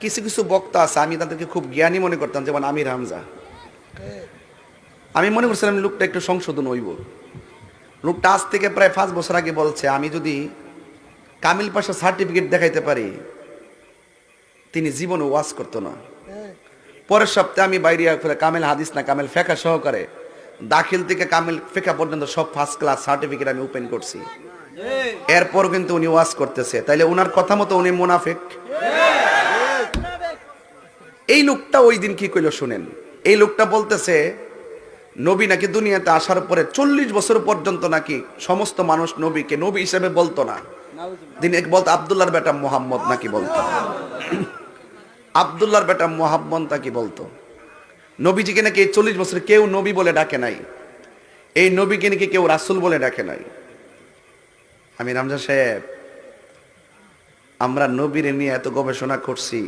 কিছু কিছু বক্তা আছে আমি তাদেরকে খুব জ্ঞানী মনে করতাম, যেমন আমির হামজা। আমি মনে করছিলাম লোকটা একটু সংশোধন হইব। লোকটা আজ থেকে প্রায় 5 বছর আগে বলছে আমি যদি কামিল পাশা সার্টিফিকেট দেখাইতে পারি তিনি জীবনে ওয়াজ করতো না। পরের সপ্তাহে আমি বাইরে ফেলে কামেল হাদিস না কামেল ফেকা সহকারে দাখিল থেকে কামেল ফেকা পর্যন্ত সব ফার্স্ট ক্লাস সার্টিফিকেট আমি ওপেন করছি। এরপর কিন্তু উনি ওয়াজ করতেছে, তাইলে ওনার কথা মতো উনি মুনাফিক? এই লোকটা ওই দিন কি কইলো শুনেন। এই লোকটা বলতেছে নবী নাকি দুনিয়াতে আসার পরে 40 বছর পর্যন্ত নাকি সমস্ত মানুষ নবীকে নবী হিসেবে বলতো না। দিন এক বলতো আব্দুল্লাহর বেটা মোহাম্মদ নাকি বলতো, আব্দুল্লাহর বেটা মোহাম্মদ নাকি বলতো। নবীজিকে নাকি এই 40 বছর কেউ নবী বলে ডাকে নাই, এই নবীকে নাকি কেউ রাসূল বলে ডাকে নাই। আমি রামজা সাহেব, আমরা নবীরে নিয়ে এত গবেষণা করছি,